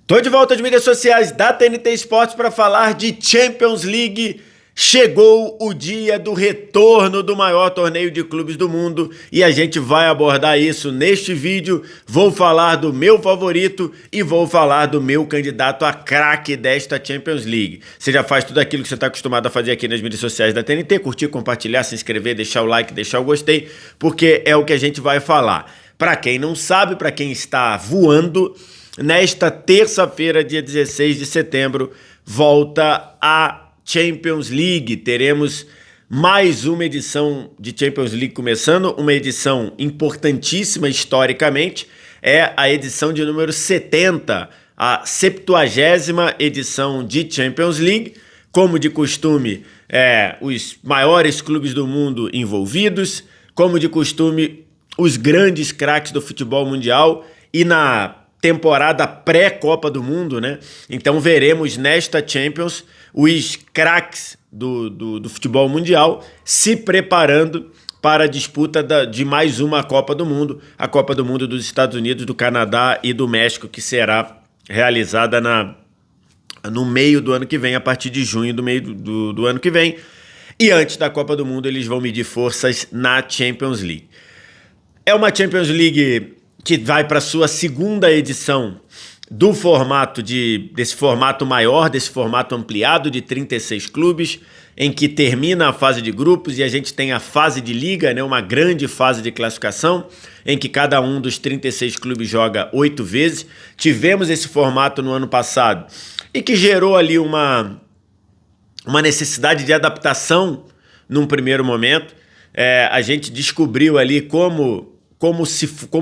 Tô de volta às mídias sociais da TNT Esportes para falar de Champions League. Chegou o dia do retorno do maior torneio de clubes do mundo e a gente vai abordar isso neste vídeo. Vou falar do meu favorito e vou falar do meu candidato a craque desta Champions League. Você já faz tudo aquilo que você está acostumado a fazer aqui nas mídias sociais da TNT, curtir, compartilhar, se inscrever, deixar o like, deixar o gostei, porque é o que a gente vai falar. Para quem não sabe, para quem está voando, nesta terça-feira, dia 16 de setembro, volta a Champions League. Teremos mais uma edição de Champions League começando, uma edição importantíssima historicamente, é a edição de número 70, a 70ª edição de Champions League. Como de costume, os maiores clubes do mundo envolvidos, como de costume, os grandes craques do futebol mundial e na temporada pré-Copa do Mundo, né? Então veremos nesta Champions os craques do futebol mundial se preparando para a disputa de mais uma Copa do Mundo, a Copa do Mundo dos Estados Unidos, do Canadá e do México, que será realizada no meio do ano que vem, a partir de junho do ano que vem. E antes da Copa do Mundo eles vão medir forças na Champions League. É uma Champions League que vai para a sua segunda edição do formato desse formato maior, desse formato ampliado de 36 clubes, em que termina a fase de grupos e a gente tem a fase de liga, né, uma grande fase de classificação, em que cada um dos 36 clubes joga 8 vezes. Tivemos esse formato no ano passado e que gerou ali uma necessidade de adaptação num primeiro momento. A gente descobriu ali como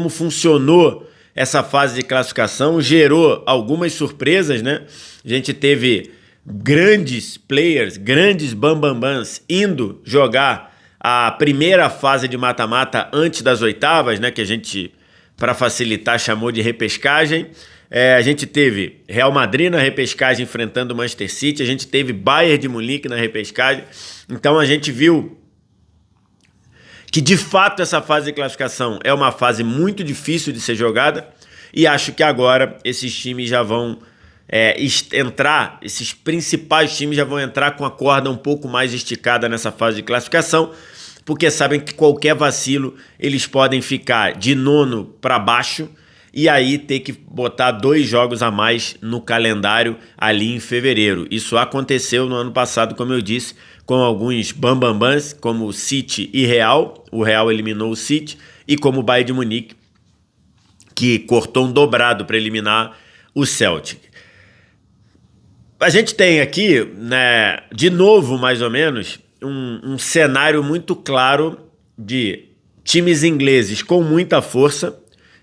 funcionou essa fase de classificação, gerou algumas surpresas, né? A gente teve grandes players, grandes bambambãs indo jogar a primeira fase de mata-mata antes das oitavas, né? Que a gente, para facilitar, chamou de repescagem. A gente teve Real Madrid na repescagem enfrentando o Manchester City, a gente teve Bayern de Munique na repescagem. Então a gente viu que de fato essa fase de classificação é uma fase muito difícil de ser jogada e acho que agora esses times já vão entrar, esses principais times já vão entrar com a corda um pouco mais esticada nessa fase de classificação, porque sabem que qualquer vacilo eles podem ficar de nono para baixo e aí ter que botar 2 jogos a mais no calendário ali em fevereiro. Isso aconteceu no ano passado, como eu disse, com alguns bambambãs, como o City e Real. O Real eliminou o City, e como o Bayern de Munique, que cortou um dobrado para eliminar o Celtic. A gente tem aqui, né, de novo, mais ou menos, um cenário muito claro de times ingleses com muita força.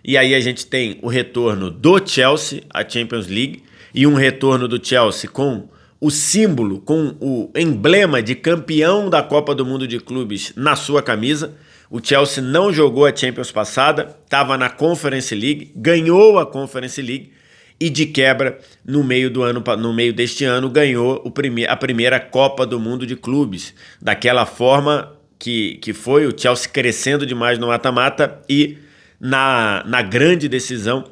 E aí a gente tem o retorno do Chelsea à Champions League e um retorno do Chelsea com o símbolo, com o emblema de campeão da Copa do Mundo de Clubes na sua camisa. O Chelsea não jogou a Champions passada, estava na Conference League, ganhou a Conference League e de quebra, no meio deste ano, ganhou a primeira Copa do Mundo de Clubes. Daquela forma que foi o Chelsea crescendo demais no mata-mata e na grande decisão,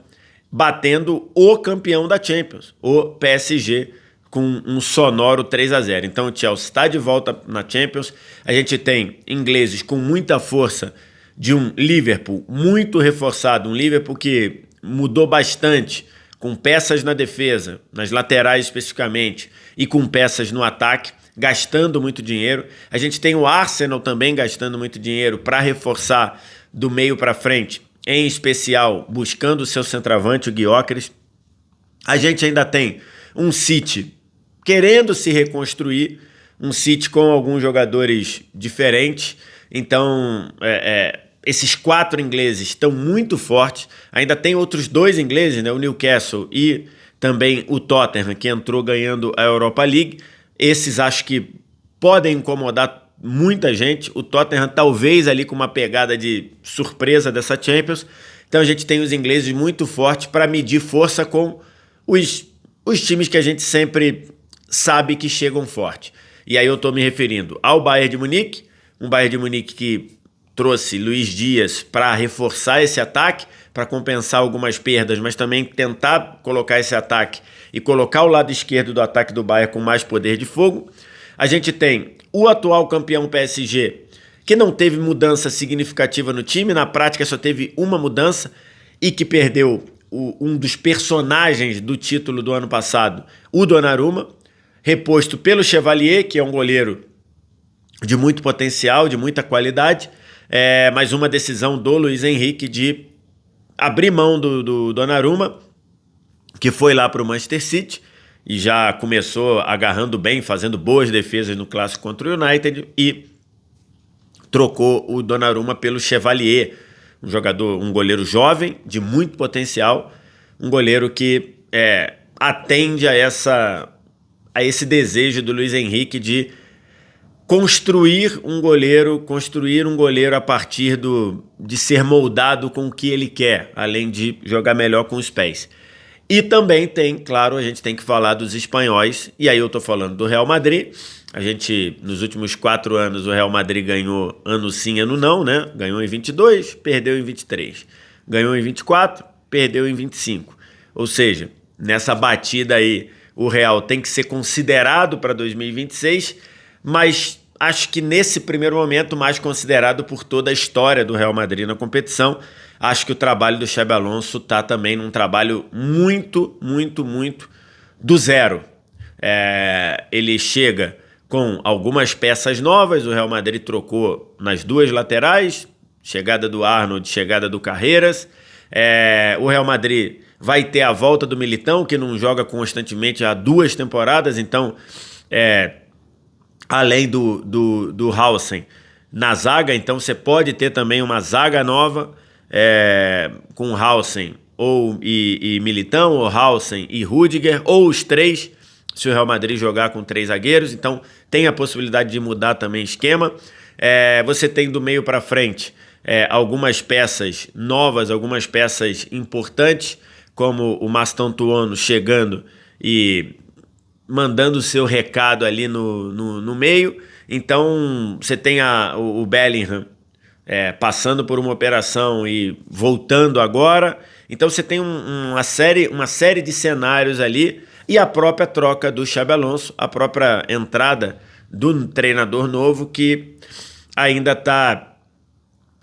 batendo o campeão da Champions, o PSG, com um sonoro 3-0. Então o Chelsea está de volta na Champions. A gente tem ingleses com muita força de um Liverpool muito reforçado, um Liverpool que mudou bastante, com peças na defesa, nas laterais especificamente, e com peças no ataque, gastando muito dinheiro. A gente tem o Arsenal também gastando muito dinheiro para reforçar do meio para frente, em especial buscando o seu centroavante, o Gyökeres. A gente ainda tem um City querendo se reconstruir, um City com alguns jogadores diferentes. Então, esses 4 ingleses estão muito fortes. Ainda tem outros 2 ingleses, né? O Newcastle e também o Tottenham, que entrou ganhando a Europa League. Esses acho que podem incomodar muita gente. O Tottenham talvez ali com uma pegada de surpresa dessa Champions. Então a gente tem os ingleses muito fortes para medir força com os times que a gente sempre sabe que chegam forte. E aí eu estou me referindo ao Bayern de Munique, um Bayern de Munique que trouxe Luiz Dias para reforçar esse ataque, para compensar algumas perdas, mas também tentar colocar esse ataque e colocar o lado esquerdo do ataque do Bayern com mais poder de fogo. A gente tem o atual campeão PSG, que não teve mudança significativa no time, na prática só teve uma mudança e que perdeu um dos personagens do título do ano passado, o Donnarumma, reposto pelo Chevalier, que é um goleiro de muito potencial, de muita qualidade, mas uma decisão do Luiz Henrique de abrir mão do Donnarumma, que foi lá para o Manchester City e já começou agarrando bem, fazendo boas defesas no clássico contra o United, e trocou o Donnarumma pelo Chevalier, um goleiro jovem, de muito potencial, um goleiro que atende a esse desejo do Luiz Henrique de construir um goleiro a partir de ser moldado com o que ele quer, além de jogar melhor com os pés. E também tem, claro, a gente tem que falar dos espanhóis, e aí eu tô falando do Real Madrid. Nos últimos 4 anos, o Real Madrid ganhou ano sim, ano não, né? Ganhou em 22, perdeu em 23. Ganhou em 24, perdeu em 25. Ou seja, nessa batida aí, o Real tem que ser considerado para 2026, mas acho que nesse primeiro momento mais considerado por toda a história do Real Madrid na competição. Acho que o trabalho do Xabi Alonso está também num trabalho muito, muito, muito do zero. Ele chega com algumas peças novas, o Real Madrid trocou nas 2 laterais, chegada do Arnold, chegada do Carreiras. O Real Madrid vai ter a volta do Militão, que não joga constantemente há 2 temporadas, então além do Haaland na zaga, então você pode ter também uma zaga nova, com Haaland e Militão, ou Haaland e Rüdiger, ou os 3, se o Real Madrid jogar com 3 zagueiros, então tem a possibilidade de mudar também esquema. Você tem do meio para frente algumas peças novas, algumas peças importantes, como o Mastantuono chegando e mandando o seu recado ali no meio. Então você tem o Bellingham passando por uma operação e voltando agora. Então você tem uma série de cenários ali, e a própria troca do Xabi Alonso, a própria entrada do treinador novo, que ainda está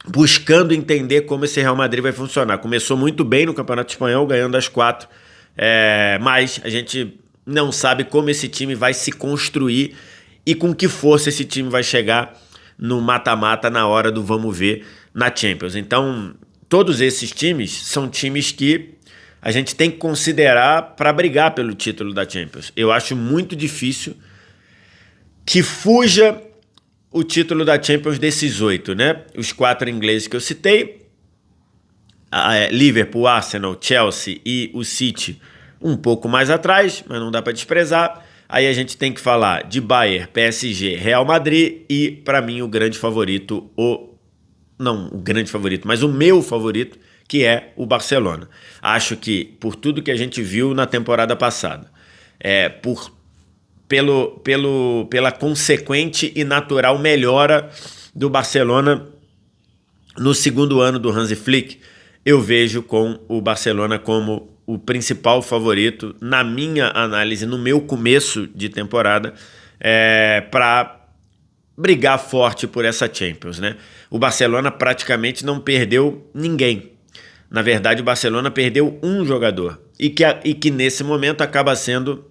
buscando entender como esse Real Madrid vai funcionar. Começou muito bem no Campeonato Espanhol, ganhando as 4, mas a gente não sabe como esse time vai se construir e com que força esse time vai chegar no mata-mata na hora do vamos ver na Champions. Então, todos esses times são times que a gente tem que considerar para brigar pelo título da Champions. Eu acho muito difícil que fuja o título da Champions desses 8, né? Os 4 ingleses que eu citei, Liverpool, Arsenal, Chelsea e o City um pouco mais atrás, mas não dá para desprezar. Aí a gente tem que falar de Bayern, PSG, Real Madrid e, para mim, o grande favorito, não o grande favorito, mas o meu favorito, que é o Barcelona. Acho que, por tudo que a gente viu na temporada passada, pela consequente e natural melhora do Barcelona no segundo ano do Hansi Flick, eu vejo com o Barcelona como o principal favorito, na minha análise, no meu começo de temporada, para brigar forte por essa Champions, né? O Barcelona praticamente não perdeu ninguém. Na verdade, o Barcelona perdeu um jogador, e que nesse momento acaba sendo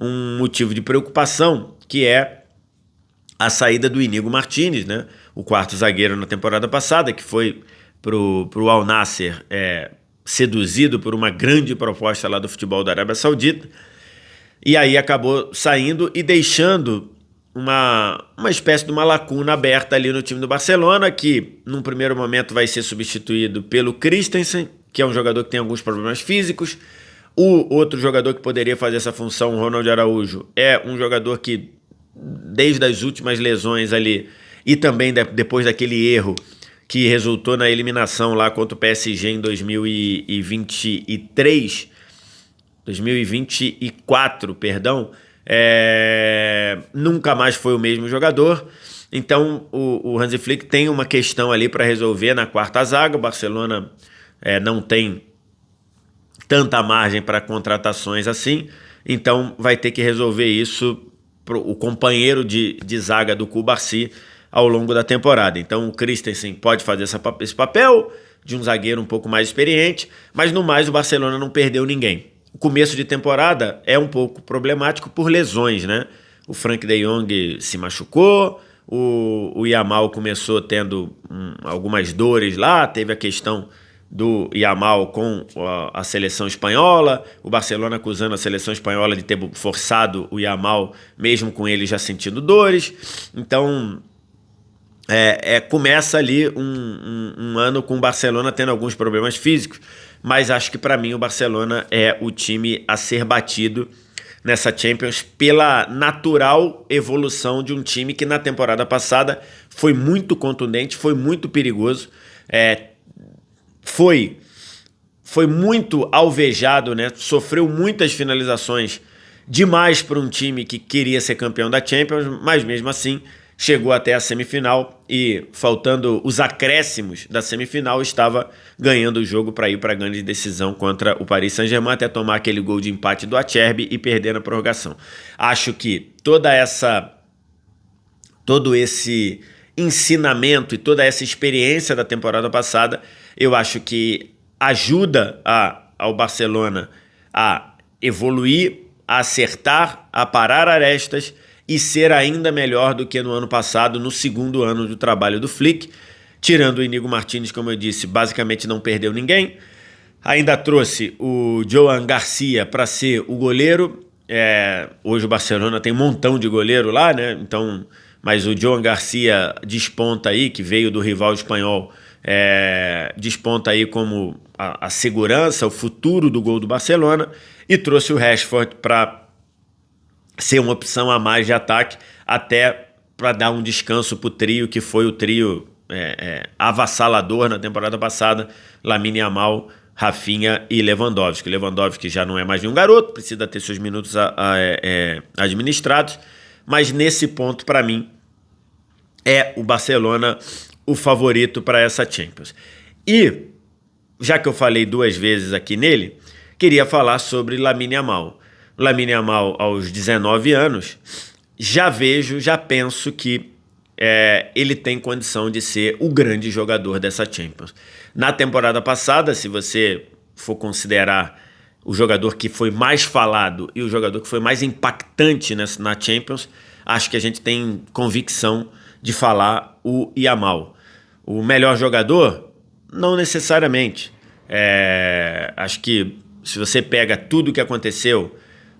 um motivo de preocupação, que é a saída do Íñigo Martínez, né? O 4º zagueiro na temporada passada, que foi pro Al Nassr, seduzido por uma grande proposta lá do futebol da Arábia Saudita, e aí acabou saindo e deixando uma espécie de uma lacuna aberta ali no time do Barcelona, que num primeiro momento vai ser substituído pelo Christensen, que é um jogador que tem alguns problemas físicos. O outro jogador que poderia fazer essa função, o Ronald Araújo, é um jogador que, desde as últimas lesões ali, e também depois daquele erro que resultou na eliminação lá contra o PSG em 2024, perdão, nunca mais foi o mesmo jogador. Então o Hansi Flick tem uma questão ali para resolver na 4ª zaga. O Barcelona não tem tanta margem para contratações assim, então vai ter que resolver isso o companheiro de zaga do Cubarsí ao longo da temporada. Então o Christensen pode fazer esse papel de um zagueiro um pouco mais experiente, mas no mais o Barcelona não perdeu ninguém. O começo de temporada é um pouco problemático por lesões, né? O Frank de Jong se machucou, o Yamal começou tendo algumas dores lá, teve a questão do Yamal com a seleção espanhola, o Barcelona acusando a seleção espanhola de ter forçado o Yamal, mesmo com ele já sentindo dores. Então, começa ali um ano com o Barcelona tendo alguns problemas físicos, mas acho que para mim o Barcelona é o time a ser batido nessa Champions pela natural evolução de um time que na temporada passada foi muito contundente, foi muito perigoso, foi muito alvejado, né? Sofreu muitas finalizações demais para um time que queria ser campeão da Champions, mas mesmo assim chegou até a semifinal e, faltando os acréscimos da semifinal, estava ganhando o jogo para ir para a grande decisão contra o Paris Saint-Germain, até tomar aquele gol de empate do Acerbi e perder na prorrogação. Acho que todo esse ensinamento e toda essa experiência da temporada passada, eu acho que ajuda ao Barcelona a evoluir, a acertar, a parar arestas e ser ainda melhor do que no ano passado, no segundo ano do trabalho do Flick. Tirando o Íñigo Martínez, como eu disse, basicamente não perdeu ninguém. Ainda trouxe o Joan Garcia para ser o goleiro. Hoje o Barcelona tem um montão de goleiro lá, né? Então, mas o Joan Garcia desponta aí, que veio do rival espanhol, desponta aí como a segurança, o futuro do gol do Barcelona, e trouxe o Rashford para ser uma opção a mais de ataque, até para dar um descanso para o trio, que foi o trio avassalador na temporada passada, Lamine Yamal, Rafinha e Lewandowski. Lewandowski já não é mais nenhum garoto, precisa ter seus minutos administrados, mas nesse ponto, para mim, é o Barcelona o favorito para essa Champions. E, já que eu falei duas vezes aqui nele, queria falar sobre Lamine Yamal. Lamine Yamal, aos 19 anos, já penso que ele tem condição de ser o grande jogador dessa Champions. Na temporada passada, se você for considerar o jogador que foi mais falado e o jogador que foi mais impactante na Champions, acho que a gente tem convicção de falar o Yamal. O melhor jogador? Não necessariamente. Acho que se você pega tudo o que aconteceu,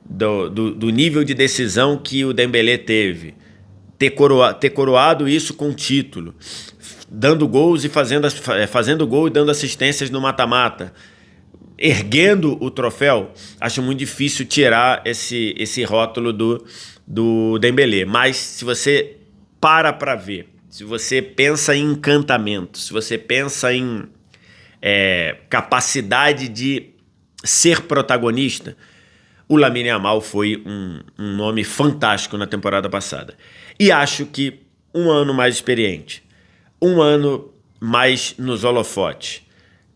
do nível de decisão que o Dembélé teve, ter coroado isso com título, dando gols e fazendo gol e dando assistências no mata-mata, erguendo o troféu, acho muito difícil tirar esse rótulo do Dembélé. Mas se você para ver, se você pensa em encantamento, se você pensa em capacidade de ser protagonista, o Lamine Yamal foi um nome fantástico na temporada passada. E acho que um ano mais experiente, um ano mais nos holofotes,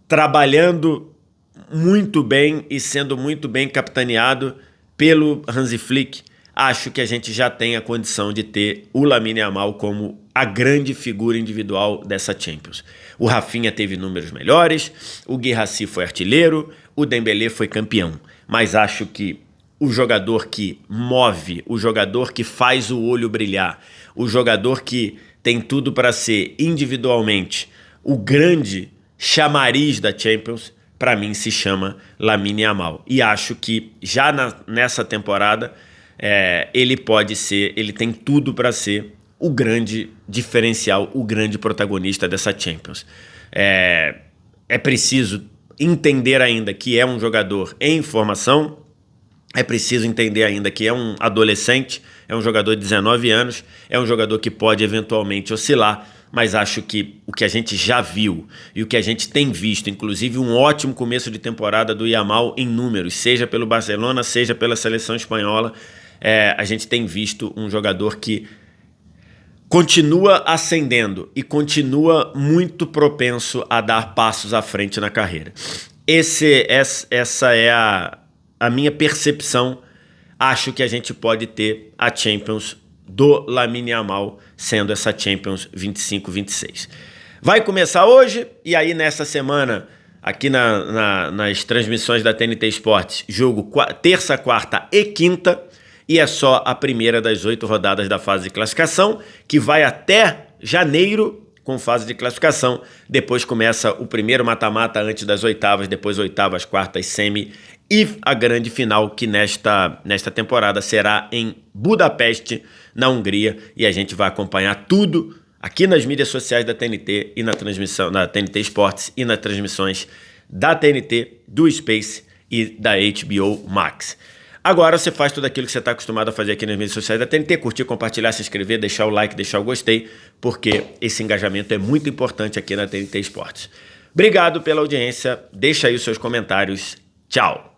trabalhando muito bem e sendo muito bem capitaneado pelo Hansi Flick, acho que a gente já tem a condição de ter o Lamine Yamal como a grande figura individual dessa Champions. O Rafinha teve números melhores, o Guirassy foi artilheiro, o Dembélé foi campeão. Mas acho que o jogador que move, o jogador que faz o olho brilhar, o jogador que tem tudo para ser individualmente o grande chamariz da Champions, para mim se chama Lamine Yamal. E acho que já nessa temporada ele tem tudo para ser o grande diferencial, o grande protagonista dessa Champions. É preciso entender ainda que é um jogador em formação, é preciso entender ainda que é um adolescente, é um jogador de 19 anos, é um jogador que pode eventualmente oscilar, mas acho que o que a gente já viu e o que a gente tem visto, inclusive um ótimo começo de temporada do Yamal em números, seja pelo Barcelona, seja pela seleção espanhola, a gente tem visto um jogador que continua ascendendo e continua muito propenso a dar passos à frente na carreira. Essa é a minha percepção. Acho que a gente pode ter a Champions do Lamine Yamal sendo essa Champions 25-26. Vai começar hoje e aí nessa semana, aqui nas transmissões da TNT Esportes, jogo terça, quarta e quinta, e é só a primeira das 8 rodadas da fase de classificação, que vai até janeiro com fase de classificação. Depois começa o primeiro mata-mata antes das oitavas, depois oitavas, quartas, semi e a grande final, que nesta temporada será em Budapeste, na Hungria, e a gente vai acompanhar tudo aqui nas mídias sociais da TNT e na transmissão da TNT Esportes e nas transmissões da TNT, do Space e da HBO Max. Agora você faz tudo aquilo que você está acostumado a fazer aqui nas mídias sociais da TNT, curtir, compartilhar, se inscrever, deixar o like, deixar o gostei, porque esse engajamento é muito importante aqui na TNT Esportes. Obrigado pela audiência, deixa aí os seus comentários, tchau!